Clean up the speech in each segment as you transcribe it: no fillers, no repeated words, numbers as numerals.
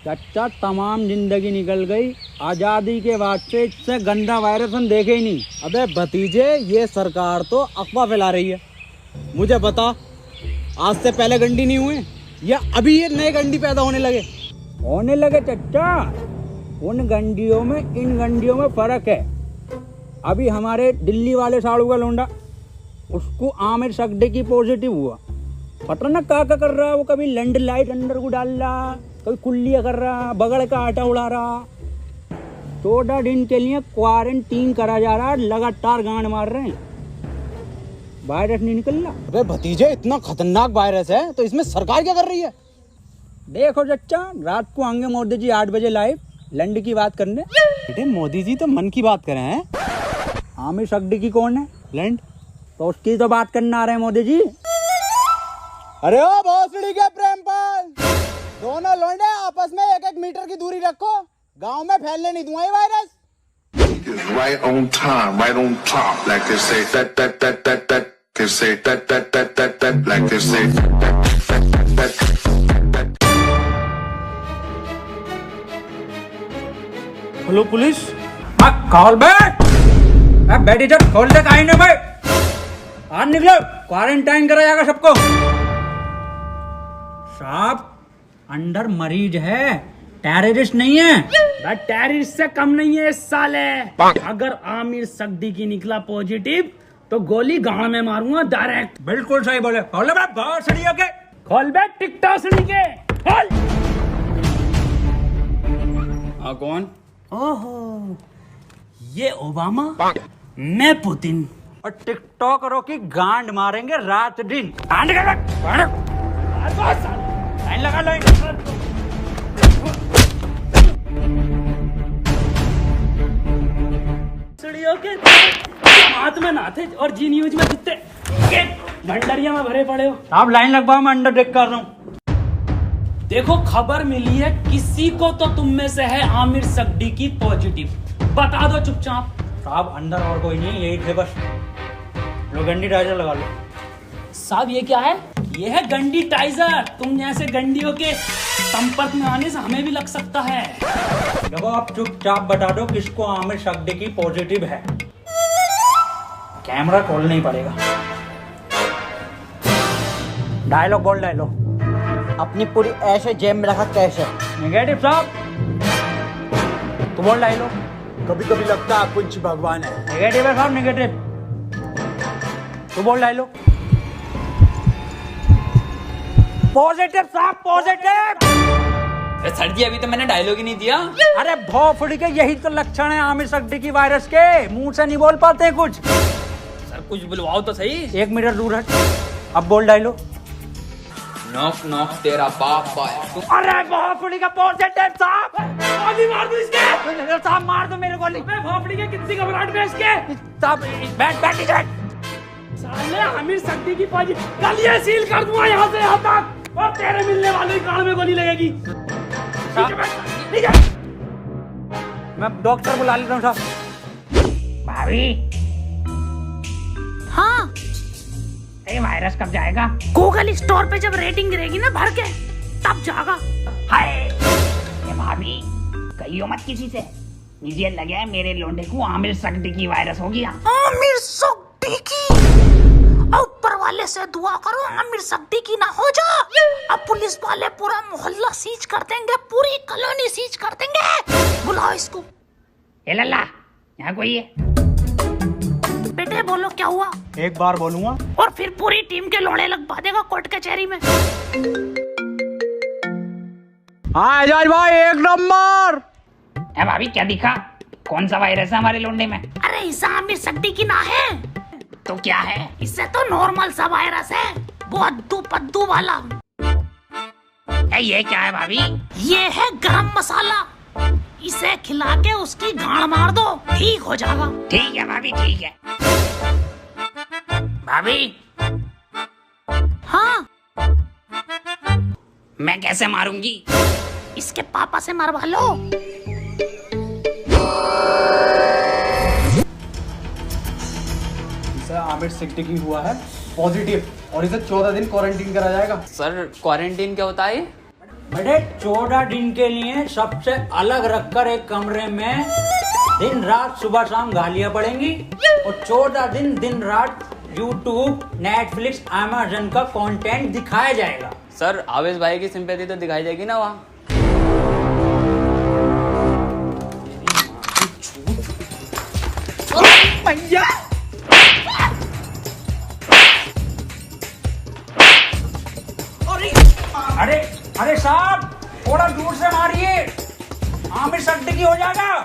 चाचा तमाम जिंदगी निकल गई, आजादी के बाद से इससे गंदा वायरस हम देखे ही नहीं। अबे भतीजे, ये सरकार तो अफवाह फैला रही है। मुझे बता, आज से पहले गंडी नहीं हुए या अभी ये नए गंडी पैदा होने लगे चाचा। उन गंडियों में इन गंडियों में फर्क है। अभी हमारे दिल्ली वाले साड़ू का लोंडा, उसको आमिर सकदे की पॉजिटिव हुआ। पता ना क्या कर रहा, वो कभी लैंड लाइट अंदर को डाल रहा, कभी कुल्लियाँ कर रहा, बगड़ का आटा उड़ा रहा। 14 दिन के लिए क्वारंटीन करा जा रहा, लगातार गांड मार रहे हैं, वायरस नहीं निकल रहा। अबे भतीजे, इतना खतरनाक वायरस है तो इसमें सरकार क्या कर रही है? देखो चच्चा, रात को आएंगे मोदी जी 8 बजे लाइव लैंड की बात करने। बेटे, मोदी जी तो मन की बात करें हैं। आमिर सकदी की कौन है? लैंड तो उसकी तो बात करने आ रहे हैं मोदी जी। अरे ओ भोसड़ी के प्रेमपाल, दोनों लौंडे आपस में 1-1 मीटर की दूरी रखो, गांव में फैलने नहीं दूंगा ये virus. Right on time, right on top, like they say that, they say that, like they say that. Hello police. खोल बैठ इधर, खोल दे काहे भाई। आज निकलो, क्वारंटाइन करा जाएगा सबको। साहब, अंदर मरीज है, टेररिस्ट नहीं है। टेररिस्ट से कम नहीं है इस साले। अगर आमिर सकदी की निकला पॉजिटिव तो गोली गांव में मारूंगा डायरेक्ट। बिल्कुल सही बोले। खोल बे भोसड़ी के। खोल बे टिकटॉक से के खोल। कौन? ओहो, ये ओबामा, मैं पुतिन। और टिकटॉकरों की गांड मारेंगे रात दिन। लाइन लगा लो। के हाथ में ना थे और जी न्यूज में कितने भंडरिया में भरे पड़े हो। आप लाइन लगवाओ, मैं अंडर टेक कर रहा हूँ। देखो, खबर मिली है किसी को तो तुम में से है आमिर सकदी की पॉजिटिव, बता दो चुपचाप। साहब, अंदर और कोई नहीं, यही थे बस। लो गंडी टाइजर लगा लो। साहब, ये क्या है? ये है गंडी टाइजर। तुम जैसे गंडियों के संपर्क में आने से हमें भी लग सकता है। देखो, आप चुपचाप बता दो किसको आमिर सकदी की पॉजिटिव है। कैमरा खोलना ही पड़ेगा। डायलॉग बोल, डायलॉग। अपनी पूरी ऐसे जेब में रखा कैसे? नेगेटिव साहब, तो बोल डायलॉग। कभी कभी लगता है कुछ भगवान है। नेगेटिव है साहब, नेगेटिव। तो बोल डायलॉग। पॉजिटिव साहब, पॉजिटिव। सर जी, अभी तो मैंने डायलॉग ही नहीं दिया। अरे भोफड़ी के, यही तो लक्षण है आमिर सकदी की वायरस के। मुंह से नहीं बोल पाते हैं कुछ। सर, कुछ बुलवाओ तो सही। 1 मीटर दूर है। अब बोल डायलॉग। नॉक नॉक तेरा बाप आया। अरे भोफड़ी का पॉजिटिव साहब। गोली मार दो इसके। साहब, मार दो मेरे गोली। मैं भोपड़ी के कितनी घबराहट में इसके। साहब, बैठ इधर। साले आमिर सकदी की पॉजिटिव, कल ये सील कर दूंगा यहाँ से यहाँ तक, और तेरे मिलने वाले की कान में गोली लगेगी। मैं डॉक्टर बुला लेता हूँ साहब। भाभी, हाँ, ये वायरस कब जाएगा? गूगल स्टोर पे जब रेटिंग गिरेगी ना भर के, तब जाएगा। हाय, ये भाभी, कहियो मत किसी से। मुझे लगा है मेरे लोंडे को आमिर सकदी की वायरस हो गया। आमिर सकदी की? ऊपर वाले से दुआ करो आमिर सकदी की ना हो जा। अब पुलिस वाले पूरा मोहल्ला सीज कर देंगे, पूरी कॉलोनी सीज कर देंगे। बुलाओ इसको। ए लल्ला, यहाँ कोई है? बेटे बोलो क्या हुआ? एक बार बोलूंगा और फिर पूरी टीम के लोड़े लगवा देगा कोर्ट कचहरी में। हाँ एजाज भाई, 1 नंबर। ए भाभी, क्या दिखा? कौन सा वायरस है हमारे लोंडे में? अरे इसे आमिर सकदी की ना है तो क्या है? इससे तो नॉर्मल सा वायरस है, वो अद्दू पद्दू वाला। ये क्या है भाभी? ये है गरम मसाला। इसे खिला के उसकी गांड मार दो, ठीक हो जाएगा। ठीक है भाभी, ठीक है। भाभी, हाँ, मैं कैसे मारूंगी? इसके पापा से मरवा लो। आमिर सकदी की हुआ है पॉजिटिव और इसे 14 दिन क्वारंटीन करा जाएगा। सर, क्वारंटीन क्या होता है? बेटे 14 दिन के लिए सबसे अलग रखकर एक कमरे में दिन रात सुबह शाम गालियां पड़ेंगी और 14 दिन दिन रात यूट्यूब, नेटफ्लिक्स, अमेज़न का कंटेंट दिखाया जाएगा। सर आवेश भाई की सिंपैथी तो दिखाई जाएगी ना वहाँ। भैया अरे अरे साहब थोड़ा दूर से मारिए, आमिर सिद्दीकी हो जाएगा।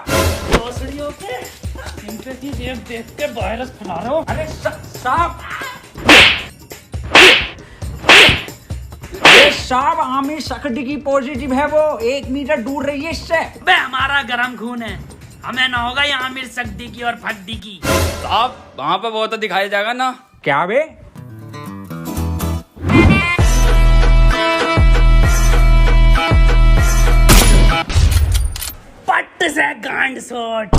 भोसड़ियों के सिंपैथी देख के वायरस फैला रहे हो। अरे साहब साहब आमिर सिद्दीकी पॉजिटिव है, वो 1 मीटर दूर रहिए इससे। बे हमारा गरम खून है, हमें ना होगा ये आमिर सिद्दीकी और फद्दीकी। साहब वहाँ पे वो तो दिखाया जाएगा ना। क्या बे? पट्ट से गांड शॉट।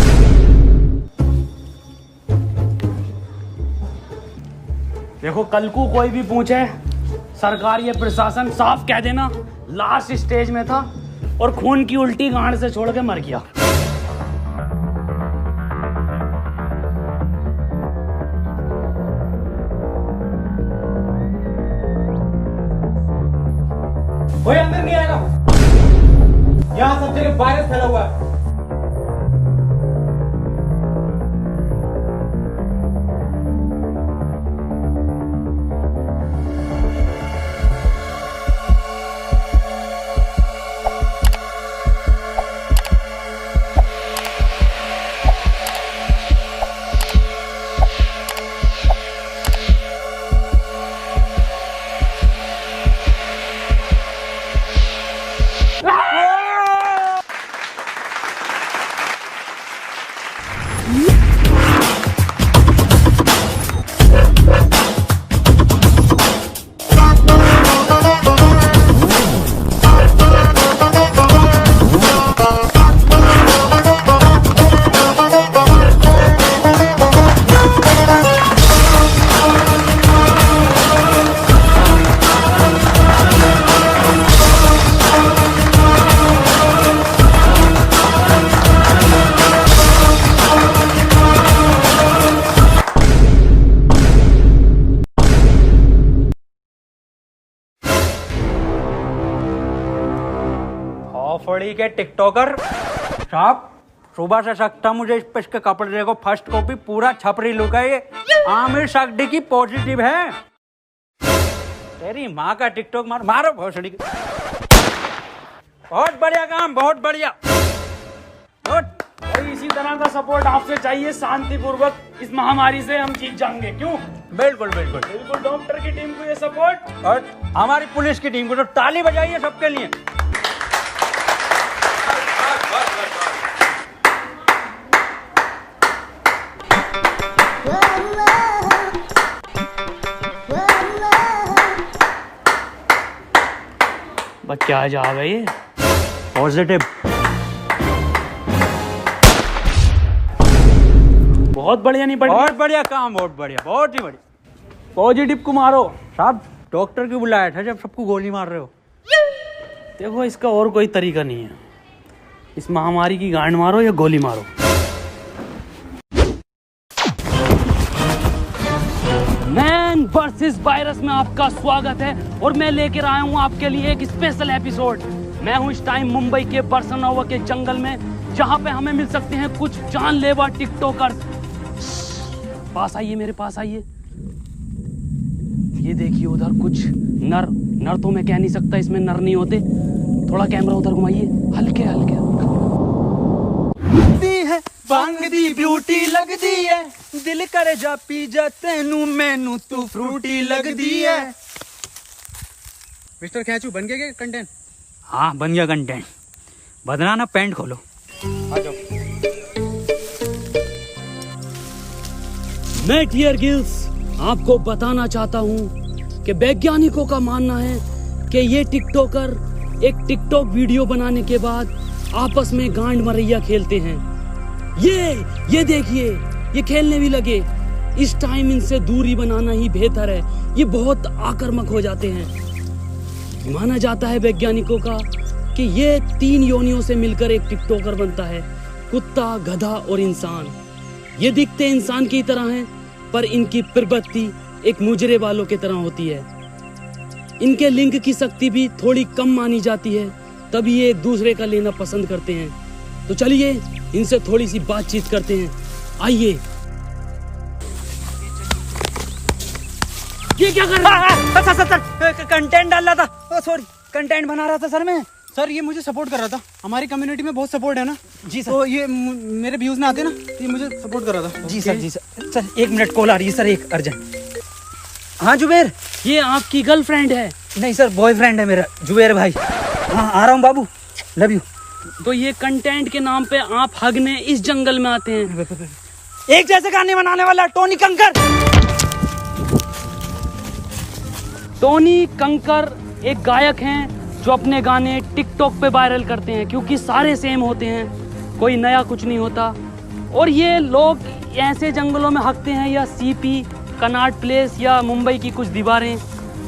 देखो कल को कोई भी पूछे, सरकार ये प्रशासन साफ कह देना लास्ट स्टेज में था और खून की उल्टी गांड से छोड़ के मर गया। कोई अंदर नहीं आएगा, यहाँ सब जगह वायरस फैला हुआ है। फड़ी के टिकटॉकर साहब, सुबह से सकता मुझे इस के कपड़े देखो, फर्स्ट कॉपी पूरा छपरी लुक है ये। आमिर सिद्दीकी पॉजिटिव है। तेरी माँ का टिकटॉक मारो भोसड़ी के। बहुत बढ़िया काम, बहुत बढ़िया। भाई इसी तरह का सपोर्ट आपसे चाहिए, शांतिपूर्वक इस महामारी से हम जीत जाएंगे। क्यों? बिल्कुल बिल्कुल बिल्कुल डॉक्टर की टीम को ये सपोर्ट और हमारी पुलिस की टीम को तो ताली बजाइए सबके लिए। बस क्या जा गई पॉजिटिव। बहुत बढ़िया नहीं पड़ी। बहुत बढ़िया काम, बहुत बढ़िया, बहुत ही बढ़िया। पॉजिटिव को मारो साहब डॉक्टर क्यों बुलाया था जब सबको गोली मार रहे हो? देखो इसका और कोई तरीका नहीं है, इस महामारी की गांड मारो या गोली मारो। मैन वर्सेस वायरस में आपका स्वागत है और मैं लेकर आया हूं आपके लिए एक स्पेशल एपिसोड। मैं हूं इस टाइम मुंबई के बरसनोवा के जंगल में, जहां पे हमें मिल सकते हैं कुछ जानलेवा टिकटॉकर्स। पास आइए, मेरे पास आइए। ये देखिए उधर कुछ नर तो मैं कह नहीं सकता, इसमें नर नहीं होते। थोड़ा कैमरा उधर घुमाइए, हल्के हल्के। है बांग दी ब्यूटी लगदी है, दिल करे जा पी जा तेनू मैनू तू फ्रूटी लगदी है। मिस्टर खैचू बन गया कंटेंट? हाँ बन गया कंटेंट। बदना ना पैंट खोलो। आ जाओ। मैं टियर गिल्स आपको बताना चाहता हूं कि वैज्ञानिकों का मानना है कि ये टिकटॉकर एक टिकटॉक वीडियो बनाने के बाद आपस में गांड मरैया खेलते हैं। ये देखिए, ये खेलने भी लगे। इस टाइम इनसे दूरी बनाना ही बेहतर है, ये बहुत आक्रामक हो जाते हैं। माना जाता है वैज्ञानिकों का कि ये 3 योनियों से मिलकर एक टिकटॉकर बनता है, कुत्ता, गधा और इंसान। ये दिखते इंसान की तरह हैं, पर इनकी प्रवृत्ति एक मुजरे वालों की तरह होती है। इनके लिंग की शक्ति भी थोड़ी कम मानी जाती है, तभी ये एक दूसरे का लेना पसंद करते हैं। तो चलिए इनसे थोड़ी सी बातचीत करते हैं, आइए। ये क्या कर रहा है? सर कंटेंट डाल रहा था, सॉरी कंटेंट बना रहा था सर मैं। सर ये मुझे सपोर्ट कर रहा था, हमारी कम्युनिटी में बहुत सपोर्ट है ना जी सर। तो ये मेरे व्यूज ना आते ना, तो ये मुझे सपोर्ट कर रहा था। जी सर, जी सर। सर 1 मिनट कॉल आ रही है सर, एक अर्जेंट। हाँ जुबेर। ये आपकी गर्लफ्रेंड है? नहीं सर, बॉयफ्रेंड है मेरा, जुबेर भाई। हाँ आ रहा हूँ बाबू, लव यू। तो ये कंटेंट के नाम पे आप हगने इस जंगल में आते हैं? एक जैसे गाने बनाने वाला टोनी कंकर। टोनी कंकर एक गायक हैं जो अपने गाने टिकटॉक पे वायरल करते हैं, क्योंकि सारे सेम होते हैं, कोई नया कुछ नहीं होता। और ये लोग ऐसे जंगलों में हकते हैं, या सीपी, कनॉट प्लेस या मुंबई की कुछ दीवारें।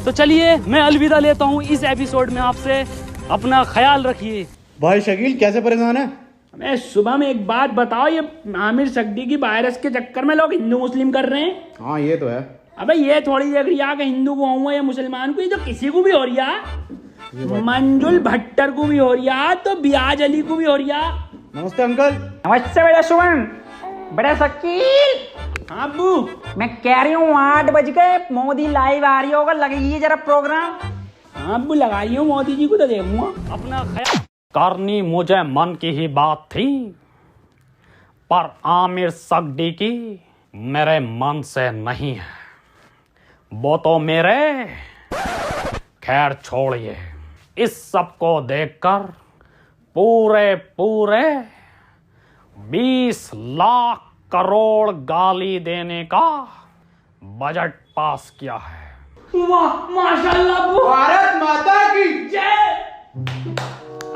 तो चलिए मैं अलविदा लेता हूँ इस एपिसोड में आपसे। अपना ख्याल रखिए। भाई शकील कैसे परेशान है? मैं सुबह में एक बात बताओ, ये आमिर सक्दी की वायरस के चक्कर में लोग हिंदू मुस्लिम कर रहे हैं। हाँ ये तो है। अबे ये थोड़ी देख रही है कि हिंदू को हुआ या मुसलमान को, ये तो किसी को भी हो रही है। मंजुल भट्टर को भी हो रही है, तो बियाज अली को भी हो रही है। नमस्ते अंकल। नमस्ते बेटा सुमन। बड़ा शकील। हाँ अब्बू। मैं कह रही हूँ 8 बज गए, मोदी लाइव आ रही होगा, लगेगी जरा प्रोग्राम। हाँ अब्बू लगाई हूँ, मोदी जी को तो देखूंगा। अपना ख्याल करनी मुझे मन की ही बात थी, पर आमिर सक्दी की मेरे मन से नहीं है। वो तो मेरे, खैर छोड़िए। इस सब को देखकर पूरे 20 लाख करोड़ गाली देने का बजट पास किया है। वाह माशाल्लाह अब्बू। भारत माता की जय।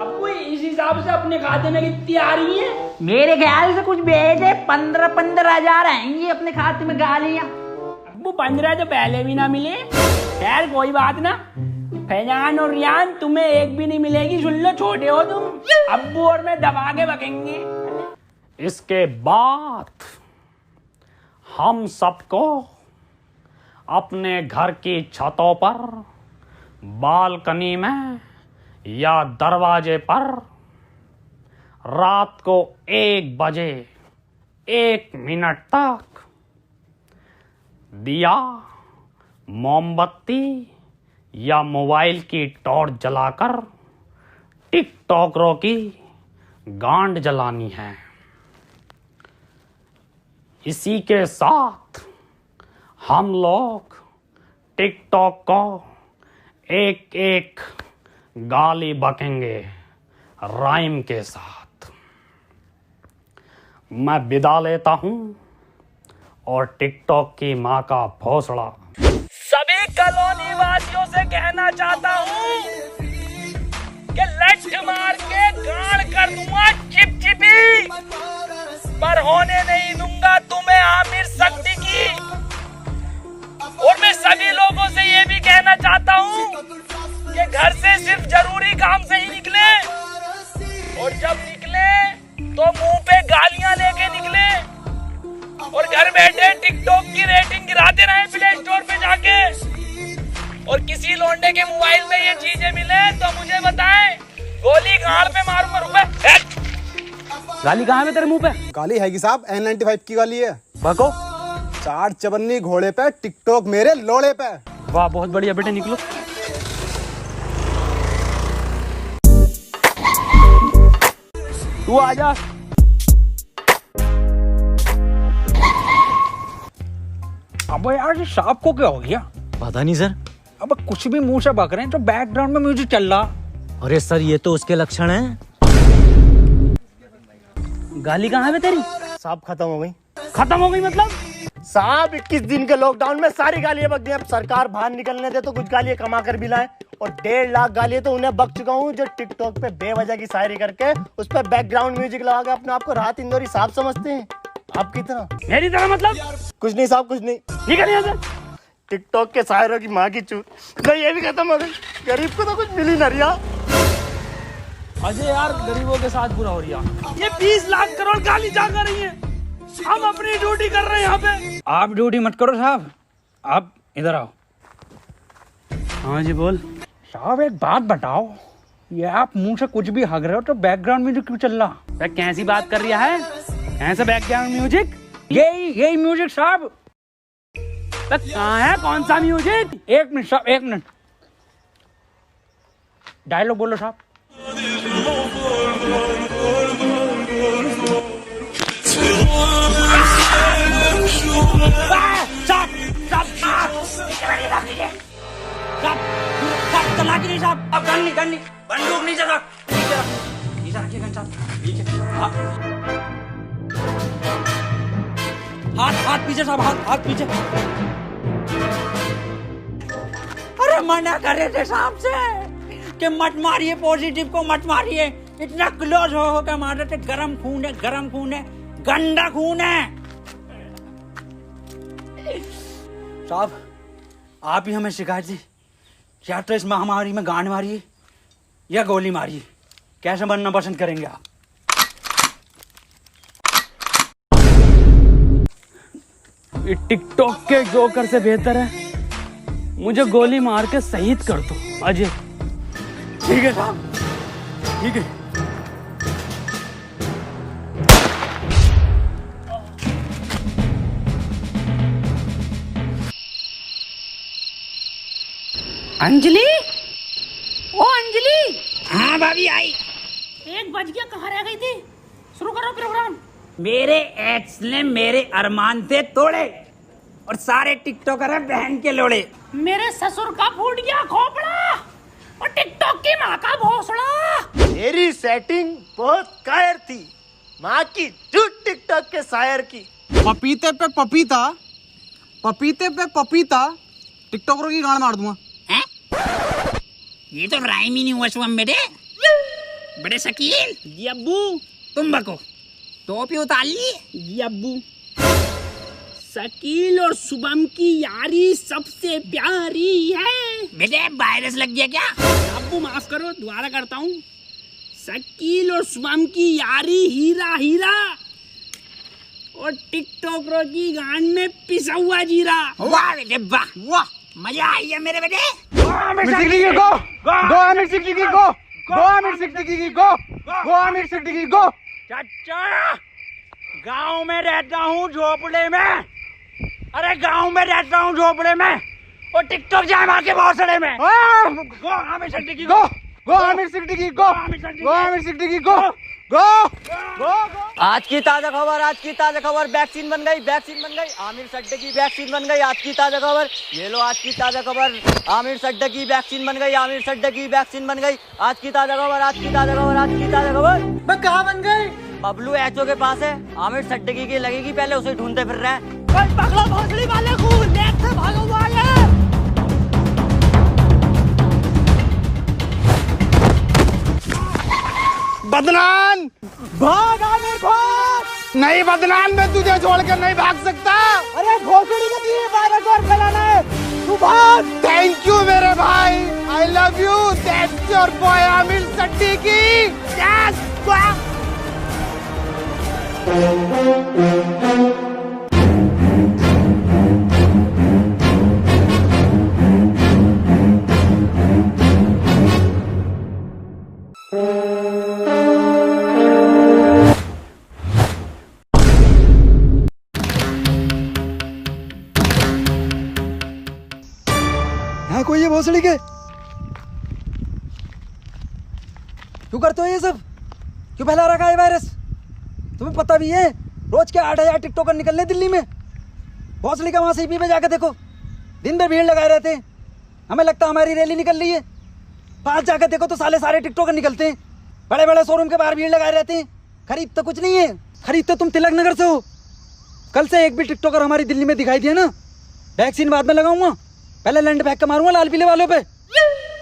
अब्बू इस हिसाब से अपने खाते में कितनी आ रही है? मेरे ख्याल से कुछ भेजे 15 हजार आएंगी अपने खाते में गालियां। अब्बू 15 तो पहले भी ना मिले। खैर कोई बात ना, फैजान और रियान तुम्हें एक भी नहीं मिलेगी, सुन लो, छोटे हो तुम। अब्बू और मैं दबा के बकेंगे। इसके बाद हम सबको अपने घर की छतों पर, बालकनी में या दरवाजे पर रात को 1 बजे 1 मिनट तक दिया, मोमबत्ती या मोबाइल की टॉर्च जलाकर टिकटॉकरों की गांड जलानी है। इसी के साथ हम लोग टिकटॉक को एक गाली बकेंगे राइम के साथ। मैं विदा लेता हूं और टिकटॉक की मां का भोसड़ा सभी कॉलोनी वासियों से कहना चाहता हूं कि लठ मार के गाड़ कर दूंगा चिपचिपी, पर होने नहीं दूंगा तुम्हें आमिर सक्दी की। और मैं सभी लोगों से ये भी कहना चाहता हूँ कि घर से सिर्फ जरूरी काम से ही निकले, और जब निकले तो मुंह पे गालियां लेके निकले, और घर बैठे टिकटॉक की रेटिंग गिराते रहे प्ले स्टोर पे जाके। और किसी लौंडे के मोबाइल में ये चीजें मिले तो मुझे बताएं, गोली गाड़ पे मारूंगा। रुपए गाली कहाँ है तेरे मुंह पे? गाली है कि साहब N95 की गाली है। बको। 4 चवन्नी घोड़े पे, टिकटॉक मेरे लोड़े पे। वाह बहुत बढ़िया बेटे, निकलो। तू आजा। अब यार ये सांप को क्या हो गया? पता नहीं सर। अब कुछ भी मुंह से बक रहे हैं, तो बैकग्राउंड में म्यूजिक चल रहा। अरे सर ये तो उसके लक्षण हैं। गाली कहाँ है तेरी? साहब खत्म हो गई। खत्म हो गई मतलब? साहब 21 दिन के लॉकडाउन में सारी गालियां बक दी। अब सरकार बाहर निकलने दे तो कुछ गालियां कमा कर भी लाए, और 1.5 लाख गालियां तो उन्हें बक चुका हूँ जो टिकटॉक पे बेवजह की शायरी करके उस पर बैकग्राउंड म्यूजिक लगा के अपने आप को राहत इंदौरी साहब समझते हैं। आपकी तरह, मेरी तरह मतलब? कुछ नहीं साहब, कुछ नहीं। निकल यहाँ से। टिकटॉक के शायरों की माँ की चूत। ये भी खत्म हो गई। गरीब को तो कुछ मिली ना रिया। अजय यार गरीबों के साथ बुरा हो रहा। ये 20 लाख करोड़ गाली जा कर रही है, हम अपनी ड्यूटी कर रहे हैं यहाँ पे। आप ड्यूटी मत करो साहब, आप इधर आओ। हाँ जी बोल। साहब एक बात बताओ, ये आप मुंह से कुछ भी हग रहे हो तो बैकग्राउंड म्यूजिक क्यों चल रहा? कैसी बात कर रहा है? ऐसा बैकग्राउंड म्यूजिक? यही म्यूजिक साहब। कहाँ है, कौन सा म्यूजिक? एक मिनट साहब, एक मिनट। डायलॉग बोलो साहब। साहब अब गन नहीं बंदूक नहीं जगह नीचे रखिए गन साहब, नीचे। हाथ पीछे साहब, हाथ पीछे। अरे मना करे थे साहब से कि मत मारिए, पॉजिटिव को मत मारिए। इतना क्लोज हो के मार रहे थे। गरम खून है, गंदा खून है। साहब आप ही हमें शिकायत दी, या तो इस महामारी में गांड मारिए या गोली मारिए, कैसे बनना पसंद करेंगे आप? ये टिकटॉक के जोकर से बेहतर है मुझे गोली मार के शहीद कर दो अजय। ठीक है साहब, ठीक है। अंजलि, ओ अंजलि। हाँ भाभी आई। 1 बज गया, कहाँ रह गई थी? शुरू करो प्रोग्राम। मेरे एक्स ने मेरे अरमान थे तोड़े और सारे टिकटॉकर हैं बहन के लोड़े। मेरे ससुर का फूट गया खोपड़ा और टिकटॉक की माँ का भोसड़ा। मेरी सेटिंग बहुत कायर थी, माँ की झूठ टिकटॉक के शायर की। पपीते पे पपीता, पपीते पे पपीता, टिकटॉकरों की गांड मार दूंगा। ये तो राइम ही नहीं हुआ शुभम बेटे। बड़े शकील जी अब्बू, तुम बको टोपी उतार ली जी अब्बू। शकील और शुभम की यारी सबसे प्यारी है। बेटे वायरस लग गया क्या? अब्बू माफ करो, दोबारा करता हूँ। शकील और शुभम की यारी हीरा हीरा और टिकटॉकरों की गांड में पिसा हुआ जीरा। वाह बेटे वाह, वाह मजा आई है मेरे बेटे। चाचा गांव में रहता हूँ झोपड़े में, अरे गांव में रहता हूँ झोपड़े में और टिकटॉक जाए मार के भौसड़े में। गो आमिर सिद्दीकी गो, गो आमिर सिद्दीकी गो, गो आमिर सिद्दीकी गो, गो गो। आज की ताजा खबर, वैक्सीन बन गई, आमिर सिद्दीकी वैक्सीन बन गई। आज की ताजा खबर, ये लो आज की ताजा खबर, आमिर सिद्दीकी वैक्सीन बन गई, आमिर सिद्दीकी वैक्सीन बन गई। आज की ताजा खबर। मैं कहाँ बन गई? बबलू एचओ के पास है, आमिर सिद्दीकी की लगेगी, पहले उसे ढूंढते फिर रहे हैं। पकड़ो भोसड़ी वाले को, नेक से भागा हुआ है। बदनाम भाग, आमिर भाग। नहीं बदनाम, मैं तुझे छोड़कर नहीं भाग सकता। अरे घोसड़ी का दिए वायरस और फैलाना है, तू भाग। थैंक यू मेरे भाई, I love you. That's your boy Aamir Siddiqui. Yes यहाँ कोई है भोसड़ी के? क्यों करते हो ये सब? क्यों फैला रखा है वायरस? तुम्हें पता भी है रोज के 8,000 टिकटॉकर निकलने दिल्ली में। भोसड़ी का वहां सीपी पे जाकर देखो, दिन भर भीड़ लगाए रहते हैं। हमें लगता है हमारी रैली निकल रही है। पास जाकर देखो तो सारे टिकटॉकर निकलते हैं। बड़े बड़े शोरूम के बाहर भीड़ लगाए रहते हैं। खरीद तो कुछ नहीं है, खरीद तो तुम तिलक नगर से हो। कल से एक भी टिकटॉकर हमारी दिल्ली में दिखाई दिया ना, वैक्सीन बाद में लगाऊंगा, पहले लंड फेंक के मारूंगा लाल पीले वालों पे।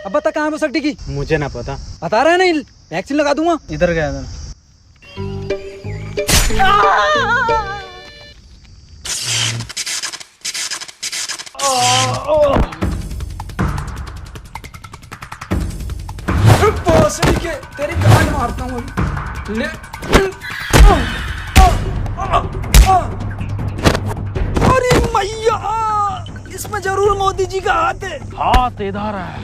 अब बता कहाँ है वो सिद्दीकी? मुझे ना पता। बता रहा है नहीं, वैक्सीन लगा दूंगा। इधर गया था। भोसड़ी के तेरी गांड मारता हूँ ले। अरे मैया, इसमें जरूर मोदी जी का हाथ है। हाथ इधर है।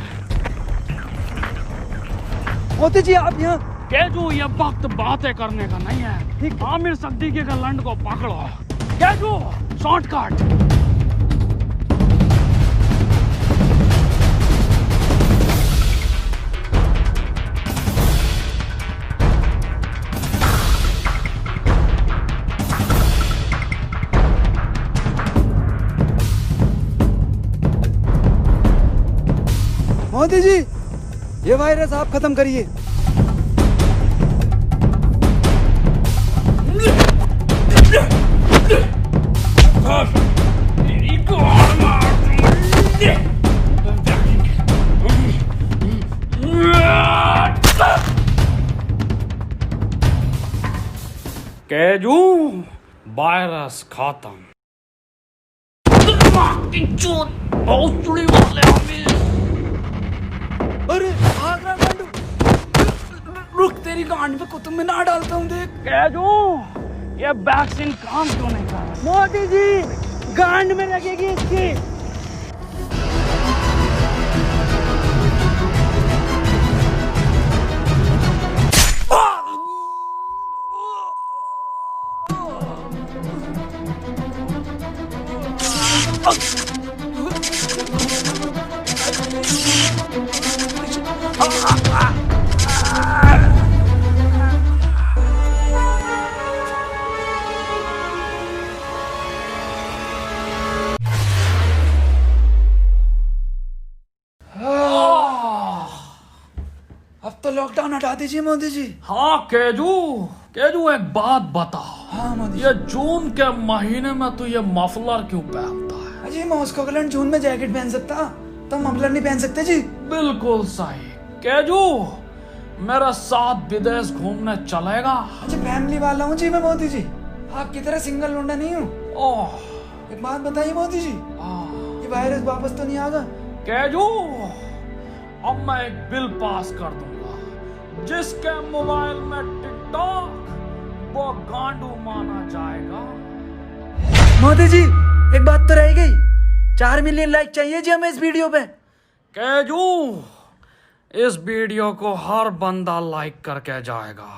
मोदी जी आप यहाँ। केजू, ये वक्त बातें करने का नहीं है। आमिर सिद्दीकी के लंड को पकड़ो। केजू, शॉर्टकट। मोदी जी, ये वायरस आप खत्म करिए। केजू, वायरस खत्म। अरे भाग रहा गांडू। रुक, तेरी गांड पे कुतुब मीनार डालता हूँ देख। केजू, ये वैक्सीन काम क्यों नहीं कर रहा? मोदी जी, गांड में लगेगी इसकी। अब तो लॉकडाउन हटा दीजिए मोदी जी। हाँ केजू, केजू एक बात बता। हाँ मोदी ये जून के महीने में तू ये मफलर क्यों पहनता है? जी, मॉस्को का जून में जैकेट पहन सकता, तो मफलर नहीं पहन सकते जी। बिल्कुल सही। केजू, मेरे साथ विदेश घूमने चलेगा? अच्छा, फैमिली वाला हूँ जी मैं मोदी जी, आपकी तरह सिंगल लौंडा नहीं हूँ। ओह, एक बात बताइए मोदी जी, ये वायरस वापस तो नहीं आएगा? केजू, अब मैं एक बिल पास कर दूंगा जिसके मोबाइल में टिकटॉक वो गांडू माना जाएगा। मोदी जी, एक बात तो रह गई, 4 मिलियन लाइक चाहिए जी हमें इस वीडियो पे। केजू, इस वीडियो को हर बंदा लाइक करके जाएगा।